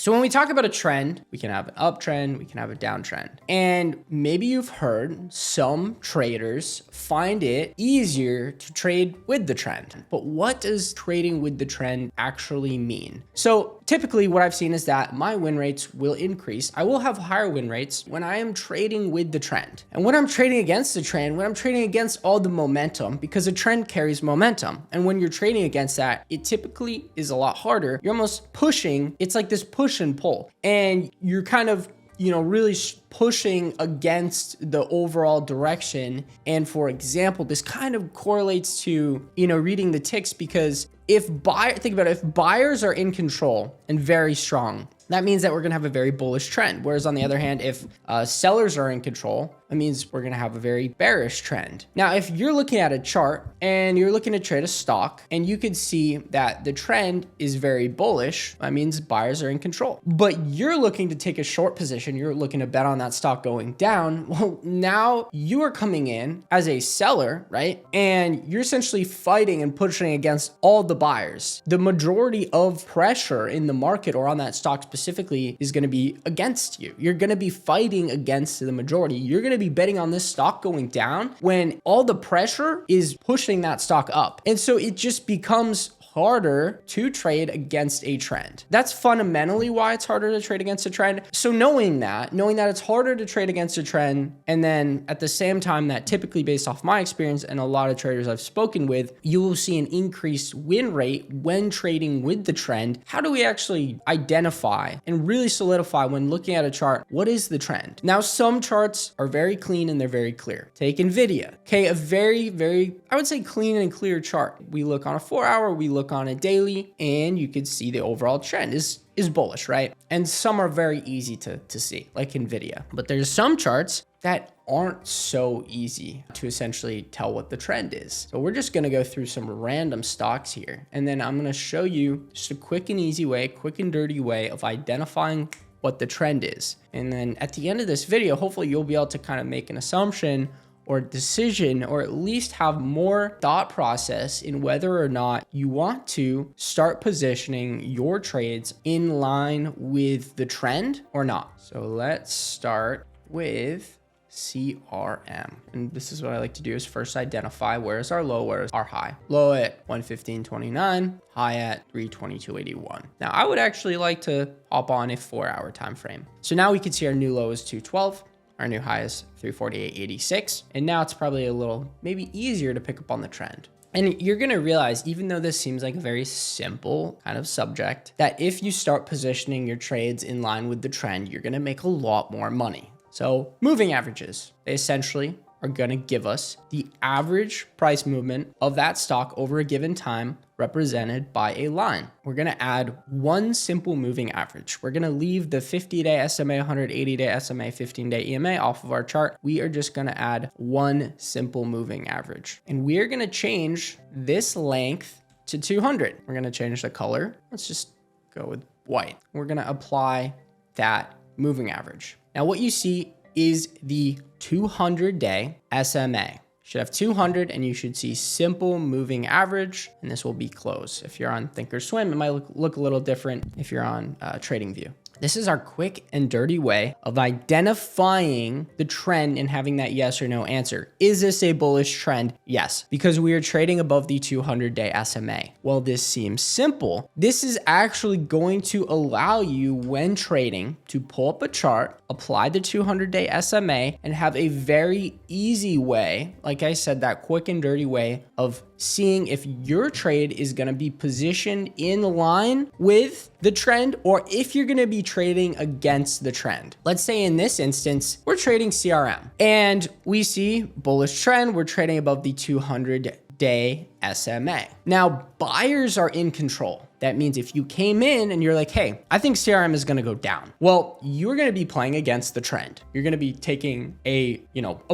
So when we talk about a trend, we can have an uptrend, we can have a downtrend. And maybe you've heard some traders find it easier to trade with the trend. But what does trading with the trend actually mean? So typically what I've seen is that my win rates will increase. I will have higher win rates when I am trading with the trend. And when I'm trading against the trend, when I'm trading against all the momentum, because a trend carries momentum. And when you're trading against that, it typically is a lot harder. You're almost pushing, it's like this push and pull. And you're kind of really pushing against the overall direction. And for example, this kind of correlates to, reading the ticks, because think about it, if buyers are in control and very strong, that means that we're going to have a very bullish trend. Whereas on the other hand, if sellers are in control, it means we're going to have a very bearish trend. Now, if you're looking at a chart and you're looking to trade a stock and you could see that the trend is very bullish, that means buyers are in control. But you're looking to take a short position, you're looking to bet on that stock going down. Well, now you are coming in as a seller, right? And you're essentially fighting and pushing against all the buyers. The majority of pressure in the market or on that stock specifically is going to be against you. You're going to be fighting against the majority. You're going to be betting on this stock going down when all the pressure is pushing that stock up. And so it just becomes harder to trade against a trend. That's fundamentally why it's harder to trade against a trend. So knowing that it's harder to trade against a trend, and then at the same time that typically based off my experience and a lot of traders I've spoken with, you will see an increased win rate when trading with the trend. How do we actually identify and really solidify when looking at a chart, what is the trend? Now, some charts are very clean and they're very clear. Take NVIDIA. Okay, a very, very, I would say clean and clear chart. We look on a 4-hour, we look on a daily, and you could see the overall trend is bullish, right? And some are very easy to see, like NVIDIA. But there's some charts that aren't so easy to essentially tell what the trend is. So we're just gonna go through some random stocks here, and then I'm gonna show you just a quick and easy way, quick and dirty way of identifying what the trend is. And then at the end of this video, hopefully you'll be able to kind of make an assumption or decision, or at least have more thought process in whether or not you want to start positioning your trades in line with the trend or not. So let's start with CRM. And this is what I like to do, is first identify where is our low, where is our high. Low at 115.29, high at 322.81. Now I would actually like to hop on a 4-hour time frame. So now we can see our new low is 212. Our new high is 348.86. And now it's probably a little maybe easier to pick up on the trend. And you're going to realize, even though this seems like a very simple kind of subject, that if you start positioning your trades in line with the trend, you're going to make a lot more money. So moving averages, they essentially are going to give us the average price movement of that stock over a given time, represented by a line. We're going to add one simple moving average. We're going to leave the 50-day SMA, 180-day SMA, 15-day EMA off of our chart. We are just going to add one simple moving average. And we are going to change this length to 200. We're going to change the color. Let's just go with white. We're going to apply that moving average. Now what you see is the 200-day SMA. Should have 200, and you should see simple moving average, and this will be close. If you're on Thinkorswim, it might look a little different if you're on TradingView. This is our quick and dirty way of identifying the trend and having that yes or no answer. Is this a bullish trend? Yes, because we are trading above the 200-day SMA. Well, this seems simple. This is actually going to allow you, when trading, to pull up a chart, apply the 200-day SMA, and have a very easy way, like I said, that quick and dirty way of seeing if your trade is going to be positioned in line with the trend, or if you're going to be trading against the trend. Let's say in this instance, we're trading CRM and we see bullish trend. We're trading above the 200-day SMA. Now, buyers are in control. That means if you came in and you're like, hey, I think CRM is going to go down. Well, you're going to be playing against the trend. You're going to be taking a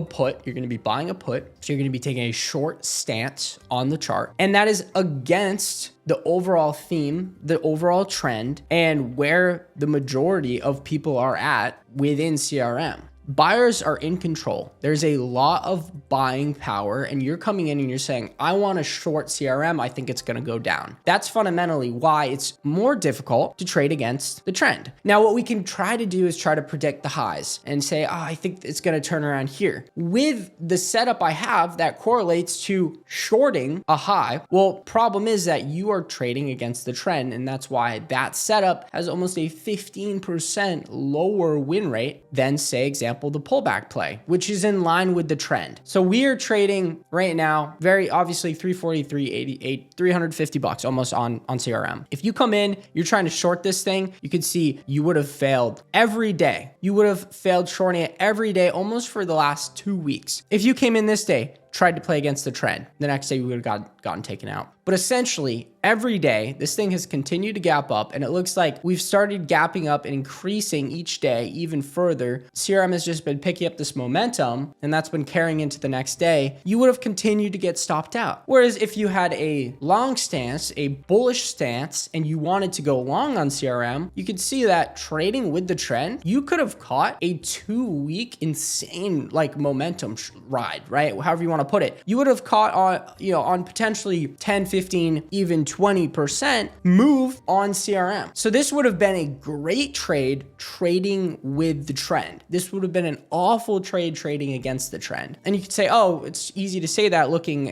put. You're going to be buying a put. So you're going to be taking a short stance on the chart. And that is against the overall theme, the overall trend, and where the majority of people are at within CRM. buyers are in control. There's a lot of buying power, and you're coming in and you're saying, I want to short CRM. I think it's going to go down. That's fundamentally why it's more difficult to trade against the trend. Now, what we can try to do is try to predict the highs and say, oh, I think it's going to turn around here. With the setup I have that correlates to shorting a high, well, problem is that you are trading against the trend, and that's why that setup has almost a 15% lower win rate than, say, example, the pullback play, which is in line with the trend. So we are trading right now, very obviously 343.88, $350 almost on CRM. If you come in, you're trying to short this thing, you can see you would have failed every day. You would have failed shorting it every day almost for the last 2 weeks. If you came in this day, tried to play against the trend, the next day you would have gotten taken out. But essentially, every day, this thing has continued to gap up, and it looks like we've started gapping up and increasing each day even further. CRM has just been picking up this momentum, and that's been carrying into the next day. You would have continued to get stopped out. Whereas if you had a long stance, a bullish stance, and you wanted to go long on CRM, you could see that trading with the trend, you could have caught a 2-week insane like momentum ride, right? However you want to put it. You would have caught on potentially 10, 15, even 20% move on CRM. So this would have been a great trade trading with the trend. This would have been an awful trade trading against the trend. And you could say, oh, it's easy to say that looking,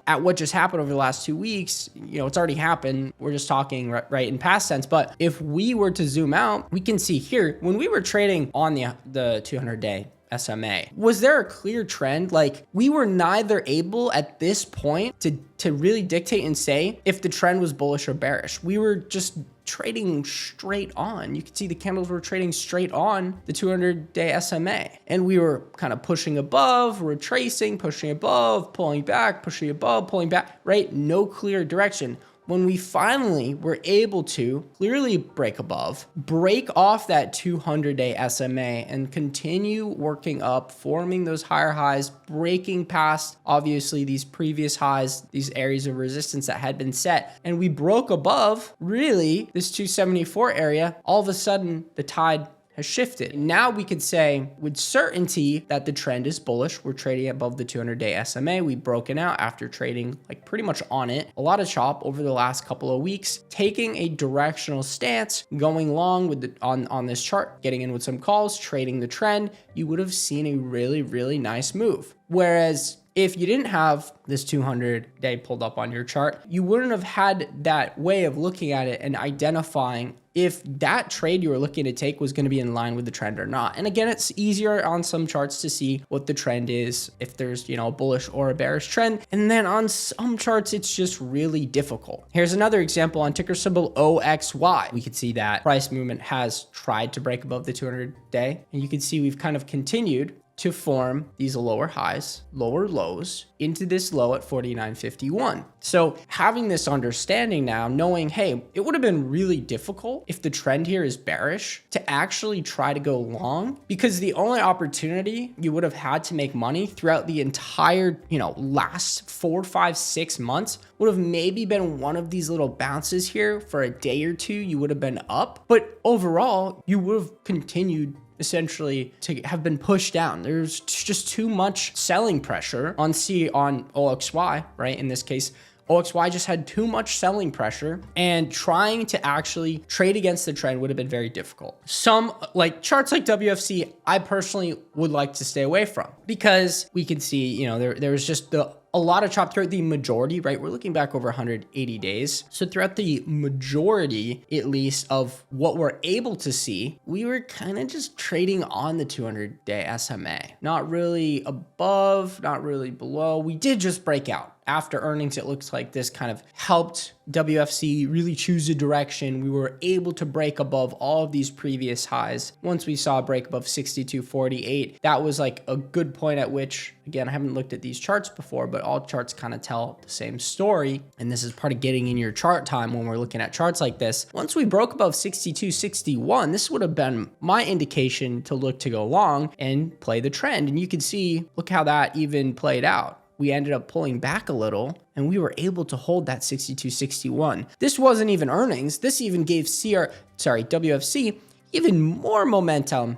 at what just happened over the last 2 weeks. It's already happened. We're just talking right in past tense. But if we were to zoom out, we can see here when we were trading on the 200-day SMA. Was there a clear trend? Like, we were neither able at this point to really dictate and say if the trend was bullish or bearish. We were just trading straight on. You could see the candles were trading straight on the 200-day SMA. And we were kind of pushing above, retracing, pushing above, pulling back, pushing above, pulling back, right? No clear direction. When we finally were able to clearly break above, break off that 200-day SMA and continue working up, forming those higher highs, breaking past, obviously, these previous highs, these areas of resistance that had been set, and we broke above, really, this 274 area, all of a sudden, the tide has shifted. Now we could say with certainty that the trend is bullish. We're trading above the 200-day SMA. We've broken out after trading like pretty much on it. A lot of chop over the last couple of weeks, taking a directional stance, going long with on this chart, getting in with some calls, trading the trend. You would have seen a really, really nice move. Whereas if you didn't have this 200-day pulled up on your chart, you wouldn't have had that way of looking at it and identifying if that trade you were looking to take was going to be in line with the trend or not. And again, it's easier on some charts to see what the trend is, if there's, a bullish or a bearish trend. And then on some charts, it's just really difficult. Here's another example on ticker symbol OXY. We could see that price movement has tried to break above the 200-day. And you can see we've kind of continued to form these lower highs, lower lows into this low at 49.51. So having this understanding now, knowing, hey, it would have been really difficult if the trend here is bearish to actually try to go long, because the only opportunity you would have had to make money throughout the entire, last 4, 5, 6 months would have maybe been one of these little bounces here for a day or two. You would have been up, but overall you would have continued essentially to have been pushed down. There's just too much selling pressure on OXY, right? In this case, OXY just had too much selling pressure, and trying to actually trade against the trend would have been very difficult. Some like charts like WFC, I personally would like to stay away from, because we can see, there was just a lot of chop throughout the majority, right? We're looking back over 180 days. So throughout the majority, at least, of what we're able to see, we were kind of just trading on the 200-day SMA. Not really above, not really below. We did just break out. After earnings, it looks like this kind of helped WFC really choose a direction. We were able to break above all of these previous highs. Once we saw a break above 62.48, that was like a good point at which, again, I haven't looked at these charts before, but all charts kind of tell the same story. And this is part of getting in your chart time when we're looking at charts like this. Once we broke above 62.61, this would have been my indication to look to go long and play the trend. And you can see, look how that even played out. We ended up pulling back a little, and we were able to hold that 62.61. This wasn't even earnings. This even gave WFC even more momentum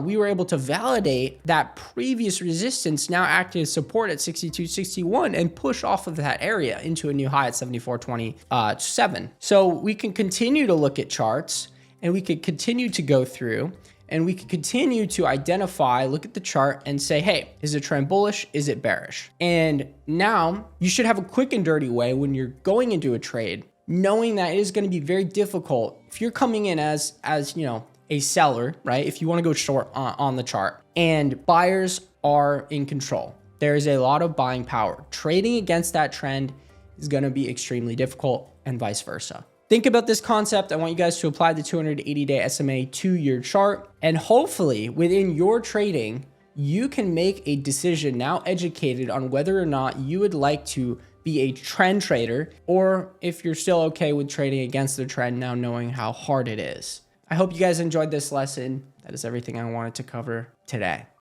we were able to validate that previous resistance now acting as support at 62.61 and push off of that area into a new high at 74.27. So we can continue to look at charts, and we could continue to go through, and we could continue to identify, look at the chart and say, hey, is the trend bullish? Is it bearish? And now you should have a quick and dirty way when you're going into a trade, knowing that it is going to be very difficult if you're coming in as you know, a seller, right? If you want to go short on the chart and buyers are in control, there is a lot of buying power. Trading against that trend is going to be extremely difficult, and vice versa. Think about this concept. I want you guys to apply the 280-day SMA to your chart, and hopefully within your trading, you can make a decision now educated on whether or not you would like to be a trend trader, or if you're still okay with trading against the trend now knowing how hard it is. I hope you guys enjoyed this lesson. That is everything I wanted to cover today.